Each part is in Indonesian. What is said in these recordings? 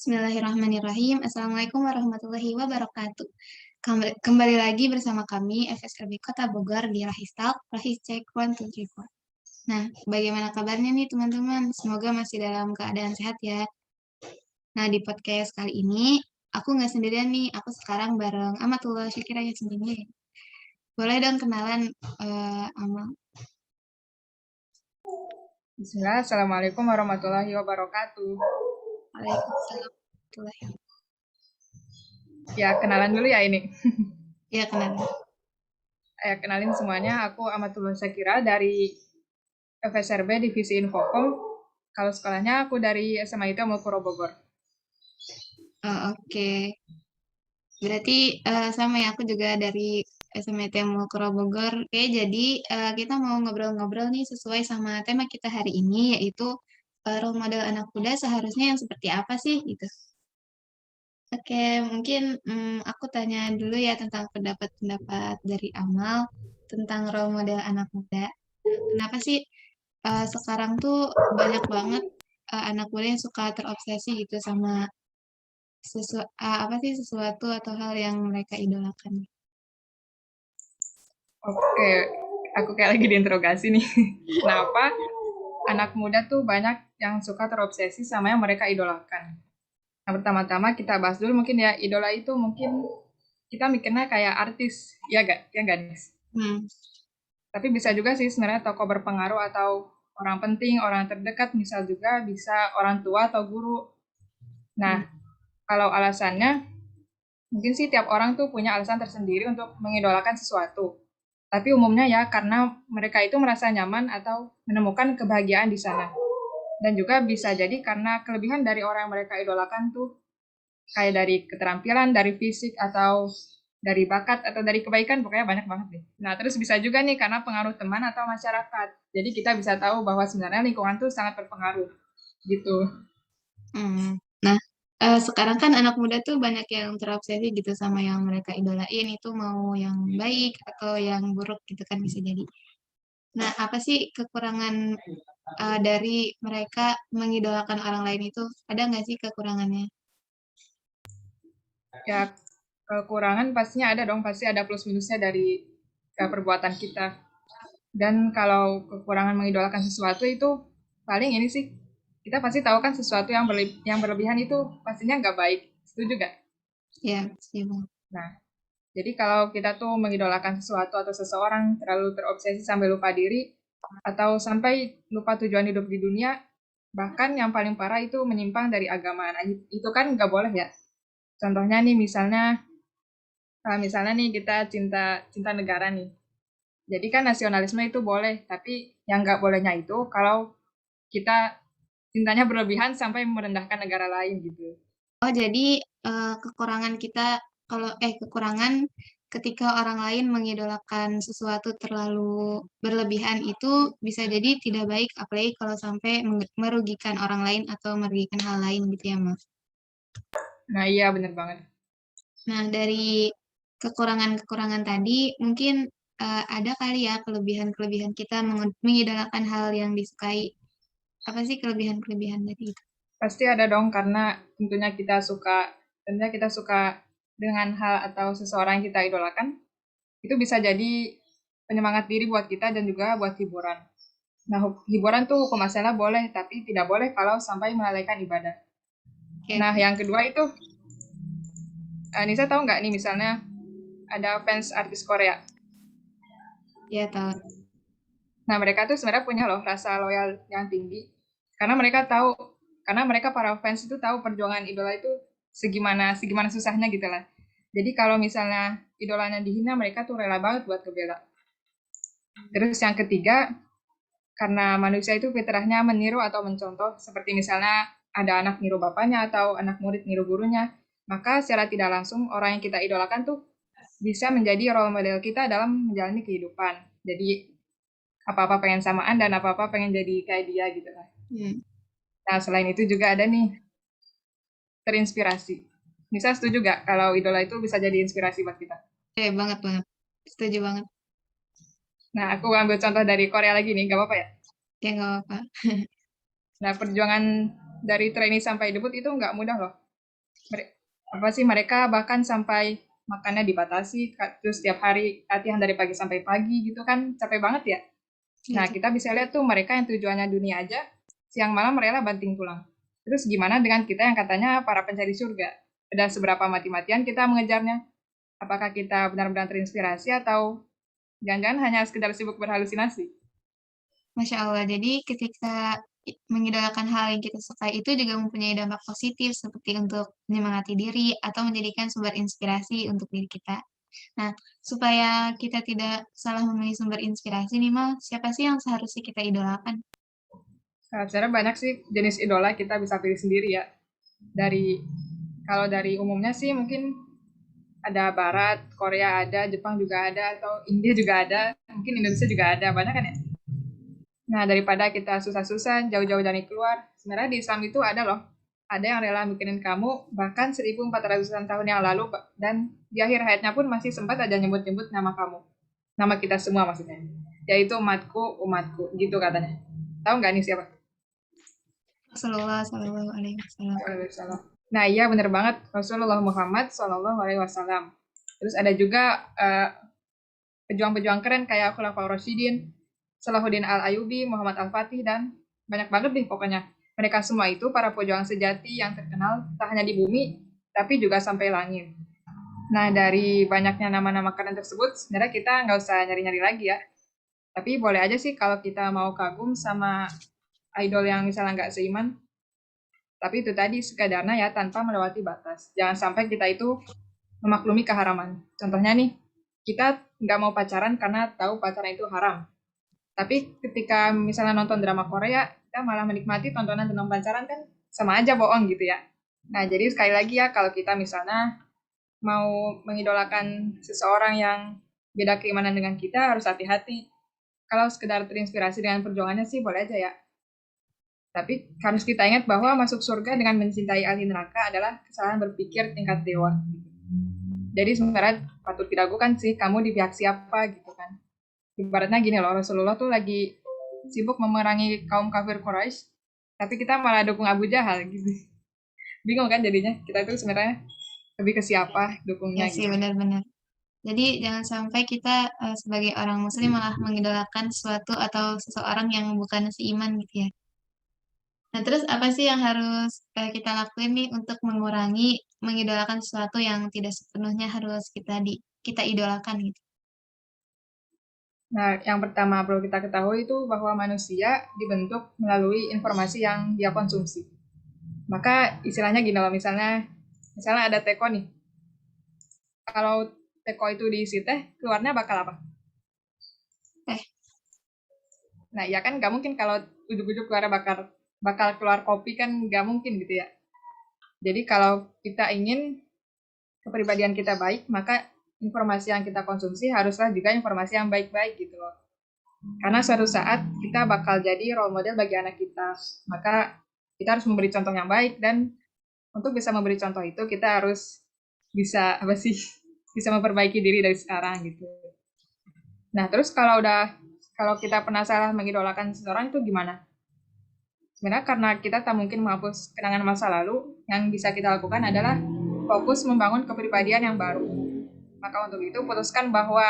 Bismillahirrahmanirrahim. Assalamualaikum warahmatullahi wabarakatuh. Kembali lagi bersama kami FSRB Kota Bogor di Rahistalk, Rahis Check 1, 2, 3, 4. Nah, bagaimana kabarnya nih teman-teman? Semoga masih dalam keadaan sehat ya. Nah, di podcast kali ini, aku nggak sendirian nih. Aku sekarang bareng Amatullah Syakira Yasmin. Boleh dong kenalan Amal? Bismillah, Assalamualaikum warahmatullahi wabarakatuh. Waalaikumsalam warahmatullahi wabarakatuh. Ya, kenalan dulu ya ini. Ya, kenalan. Kenalin semuanya, aku Amatullah Syakira dari FSRB Divisi Infokom. Kalau sekolahnya aku dari SMA itu Mukuro Bogor. Oh, oke. Berarti sama ya, aku juga dari SMT Mulkura Bogor. Oke, jadi kita mau ngobrol-ngobrol nih sesuai sama tema kita hari ini, yaitu role model anak muda seharusnya yang seperti apa sih gitu. Oke, mungkin aku tanya dulu ya tentang pendapat-pendapat dari Amal tentang role model anak muda. Kenapa sih sekarang tuh banyak banget anak muda yang suka terobsesi gitu sama apa sih sesuatu atau hal yang mereka idolakan? Oke, aku kayak lagi diinterogasi nih. Kenapa anak muda tuh banyak yang suka terobsesi sama yang mereka idolakan? Nah, pertama-tama kita bahas dulu mungkin ya, idola itu mungkin kita mikirnya kayak artis, ya gak? Ya gak, Nis? Hmm. Tapi bisa juga sih sebenarnya tokoh berpengaruh atau orang penting, orang terdekat, misal juga bisa orang tua atau guru. Hmm. Nah, kalau alasannya, mungkin sih tiap orang tuh punya alasan tersendiri untuk mengidolakan sesuatu. Tapi umumnya ya karena mereka itu merasa nyaman atau menemukan kebahagiaan di sana. Dan juga bisa jadi karena kelebihan dari orang yang mereka idolakan tuh kayak dari keterampilan, dari fisik, atau dari bakat, atau dari kebaikan, pokoknya banyak banget deh. Nah, terus bisa juga nih karena pengaruh teman atau masyarakat. Jadi kita bisa tahu bahwa sebenarnya lingkungan tuh sangat berpengaruh. Gitu. Hmm. Nah, sekarang kan anak muda tuh banyak yang terobsesi gitu sama yang mereka idolain, itu mau yang baik atau yang buruk gitu kan bisa jadi. Nah, apa sih kekurangan dari mereka mengidolakan orang lain itu? Ada nggak sih kekurangannya? Ya, kekurangan pastinya ada dong, pasti ada plus minusnya dari perbuatan kita. Dan kalau kekurangan mengidolakan sesuatu itu paling ini sih, kita pasti tahu kan sesuatu yang berlebihan itu pastinya nggak baik. Setuju nggak? Ya, sih Bang. Nah, jadi kalau kita tuh mengidolakan sesuatu atau seseorang terlalu terobsesi sampai lupa diri atau sampai lupa tujuan hidup di dunia, bahkan yang paling parah itu menyimpang dari agama. Nah, itu kan nggak boleh ya. Contohnya nih misalnya nih kita cinta cinta negara nih. Jadi kan nasionalisme itu boleh, tapi yang nggak bolehnya itu kalau kita cintanya berlebihan sampai merendahkan negara lain gitu. Oh, jadi kekurangan kita kekurangan ketika orang lain mengidolakan sesuatu terlalu berlebihan itu bisa jadi tidak baik, apalagi kalau sampai merugikan orang lain atau merugikan hal lain gitu ya, Mas. Nah iya bener banget. Nah, dari kekurangan-kekurangan tadi mungkin ada kali ya kelebihan-kelebihan kita mengidolakan hal yang disukai. Apa sih kelebihan-kelebihan dari itu? Pasti ada dong karena tentunya kita suka dengan hal atau seseorang yang kita idolakan. Itu bisa jadi penyemangat diri buat kita dan juga buat hiburan. Nah, hiburan tuh hukum asalnya boleh, tapi tidak boleh kalau sampai melalaikan ibadah. Oke, Nah, oke. yang kedua itu, Nisa tahu nggak nih misalnya ada fans artis Korea. Ya, tahu. Nah, mereka tuh sebenarnya punya loh rasa loyal yang tinggi. Karena mereka tahu, karena mereka para fans itu tahu perjuangan idola itu segimana segimana susahnya gitu lah. Jadi kalau misalnya idolanya dihina, mereka tuh rela banget buat ngebela. Terus yang ketiga, karena manusia itu fitrahnya meniru atau mencontoh, seperti misalnya ada anak niru bapaknya atau anak murid niru gurunya, maka secara tidak langsung orang yang kita idolakan tuh bisa menjadi role model kita dalam menjalani kehidupan. Jadi apa-apa pengen samaan dan apa-apa pengen jadi kayak dia gitu lah. Hmm. Nah selain itu juga ada nih terinspirasi. Bisa setuju gak kalau idola itu bisa jadi inspirasi buat kita? Banget banget. Setuju banget. Nah aku ambil contoh dari Korea lagi nih, gak apa-apa ya? Ya nggak apa-apa. Nah perjuangan dari trainee sampai debut itu nggak mudah loh. Apa sih, mereka bahkan sampai makannya dibatasi, terus setiap hari latihan dari pagi sampai pagi gitu kan, capek banget ya. Nah, Gitu. kita bisa lihat tuh mereka yang tujuannya dunia aja, siang malam rela banting tulang. Terus gimana dengan kita yang katanya para pencari surga? Dan seberapa mati-matian kita mengejarnya? Apakah kita benar-benar terinspirasi atau jangan-jangan hanya sekedar sibuk berhalusinasi? Masya Allah. Jadi ketika mengidolakan hal yang kita sukai itu juga mempunyai dampak positif seperti untuk menyemangati diri atau menjadikan sumber inspirasi untuk diri kita. Nah, supaya kita tidak salah memilih sumber inspirasi nih Mal, siapa sih yang seharusnya kita idolakan? Nah, sebenarnya banyak sih jenis idola kita bisa pilih sendiri ya. Dari kalau dari umumnya sih mungkin ada Barat, Korea ada, Jepang juga ada, atau India juga ada, mungkin Indonesia juga ada, banyak kan ya? Nah, daripada kita susah-susah jauh-jauh dari keluar, sebenarnya di Islam itu ada loh, ada yang rela mikirin kamu bahkan 1400-an tahun yang lalu, dan di akhir hayatnya pun masih sempat aja nyebut-nyebut nama kamu. Nama kita semua maksudnya. Yaitu umatku, umatku, gitu katanya. Tahu nggak nih siapa? Rasulullah Shallallahu Alaihi Wasallam. Nah, iya bener banget, Rasulullah Muhammad Shallallahu Alaihi Wasallam. Terus ada juga pejuang-pejuang keren kayak Khulafaur Rasyidin, Salahuddin Al-Ayyubi, Muhammad Al-Fatih, dan banyak banget deh pokoknya. Mereka semua itu para pejuang sejati yang terkenal tak hanya di bumi, tapi juga sampai langit. Nah, dari banyaknya nama-nama keren tersebut, sebenarnya kita nggak usah nyari-nyari lagi ya. Tapi boleh aja sih kalau kita mau kagum sama idol yang misalnya nggak seiman. Tapi itu tadi sekadarnya ya, tanpa melewati batas. Jangan sampai kita itu memaklumi keharaman. Contohnya nih, kita nggak mau pacaran karena tahu pacaran itu haram. Tapi ketika misalnya nonton drama Korea, kita malah menikmati tontonan tentang pacaran, kan sama aja bohong gitu ya. Nah, jadi sekali lagi ya, kalau kita misalnya mau mengidolakan seseorang yang beda keimanan dengan kita, harus hati-hati. Kalau sekedar terinspirasi dengan perjuangannya sih boleh aja ya. Tapi harus kita ingat bahwa masuk surga dengan mencintai ahli neraka adalah kesalahan berpikir tingkat dewa. Jadi sebenarnya patut diragukan sih kamu di pihak siapa gitu kan. Ibaratnya gini loh, Rasulullah tuh lagi sibuk memerangi kaum kafir Quraisy, tapi kita malah dukung Abu Jahal gitu. Bingung kan jadinya, kita tuh sebenarnya lebih ke siapa Ya dukungnya sih gitu. benar-benar. Jadi jangan sampai kita sebagai orang muslim malah mengidolakan sesuatu atau seseorang yang bukan seiman gitu ya. Nah, terus apa sih yang harus kita lakuin nih untuk mengurangi mengidolakan sesuatu yang tidak sepenuhnya harus kita idolakan gitu. Nah, yang pertama perlu kita ketahui itu bahwa manusia dibentuk melalui informasi yang dia konsumsi. Maka istilahnya gini loh, misalnya ada teko nih. Kalau teko itu diisi teh, keluarnya bakal apa? Eh, Nah, ya kan nggak mungkin kalau ujuk-ujuk keluarnya bakal keluar kopi, kan nggak mungkin gitu ya. Jadi kalau kita ingin kepribadian kita baik, maka informasi yang kita konsumsi haruslah juga informasi yang baik-baik gitu loh. Karena suatu saat kita bakal jadi role model bagi anak kita. Maka kita harus memberi contoh yang baik, dan untuk bisa memberi contoh itu kita harus bisa apa sih? Bisa memperbaiki diri dari sekarang gitu. Nah, terus kalau kita penasaran mengidolakan seseorang itu gimana? Sebenarnya karena kita tak mungkin menghapus kenangan masa lalu, yang bisa kita lakukan adalah fokus membangun kepribadian yang baru. Maka untuk itu putuskan bahwa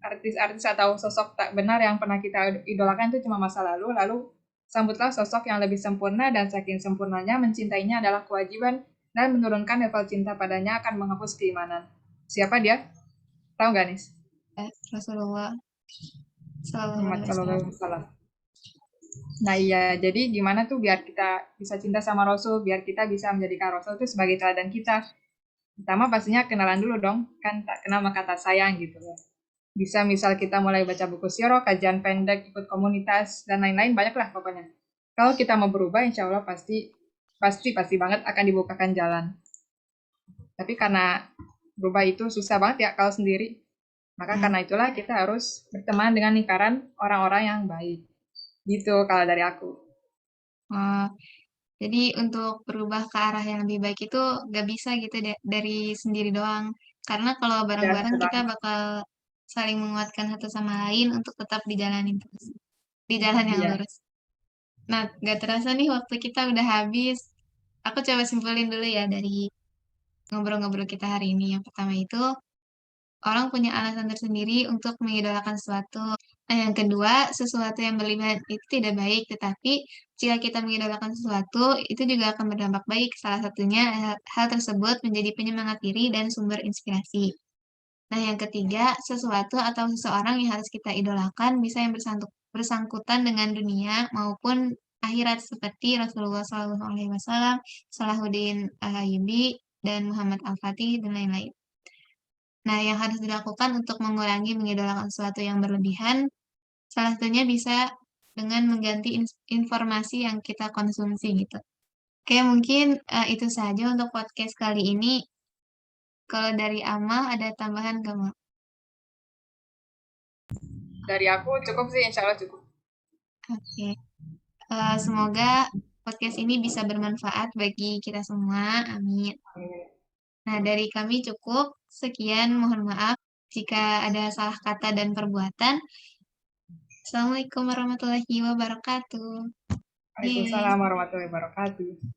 artis-artis atau sosok tak benar yang pernah kita idolakan itu cuma masa lalu, lalu sambutlah sosok yang lebih sempurna, dan saking sempurnanya mencintainya adalah kewajiban, dan menurunkan level cinta padanya akan menghapus keimanan. Siapa dia? Tahu nggak, Nis? Rasulullah Sallallahu Muhammad Alaihi Sallallahu Wasallam. Alaihi Wasallam. Nah iya, jadi gimana tuh biar kita bisa cinta sama Rasul, biar kita bisa menjadikan Rasul itu sebagai teladan kita. Pertama pastinya kenalan dulu dong, kan tak kenal maka tak sayang gitu ya. Bisa misal kita mulai baca buku siro, kajian pendek, ikut komunitas, dan lain-lain, banyak lah pokoknya. Kalau kita mau berubah, insya Allah pasti banget akan dibukakan jalan. Tapi karena berubah itu susah banget ya kalau sendiri, maka karena itulah kita harus berteman dengan lingkaran orang-orang yang baik. Gitu kalau dari aku. Oh, jadi untuk berubah ke arah yang lebih baik itu gak bisa gitu dari sendiri doang. Karena kalau Ya, bareng-bareng betul kita banget. bakal saling menguatkan satu sama lain untuk tetap dijalanin terus. Di jalan yang Iya. lurus. Nah, gak terasa nih waktu kita udah habis. Aku coba simpulin dulu ya dari ngobrol-ngobrol kita hari ini. Yang pertama itu, orang punya alasan tersendiri untuk mengidolakan sesuatu. Nah, yang kedua, sesuatu yang berlebihan itu tidak baik, tetapi jika kita mengidolakan sesuatu, itu juga akan berdampak baik. Salah satunya, hal tersebut menjadi penyemangat diri dan sumber inspirasi. Nah, yang ketiga, sesuatu atau seseorang yang harus kita idolakan bisa yang bersangkutan dengan dunia maupun akhirat seperti Rasulullah SAW, Salahuddin Al-Ayyubi, dan Muhammad Al-Fatih, dan lain-lain. Nah, yang harus dilakukan untuk mengurangi mengidolakan sesuatu yang berlebihan, salah satunya bisa dengan mengganti informasi yang kita konsumsi gitu. Oke, mungkin itu saja untuk podcast kali ini. Kalau dari Amal ada tambahan nggak, Mal? Dari aku cukup sih, insya Allah cukup. Oke. Semoga podcast ini bisa bermanfaat bagi kita semua. Amin. Amin. Nah, dari kami cukup. Sekian, mohon maaf jika ada salah kata dan perbuatan. Assalamualaikum warahmatullahi wabarakatuh. Yeay. Waalaikumsalam warahmatullahi wabarakatuh.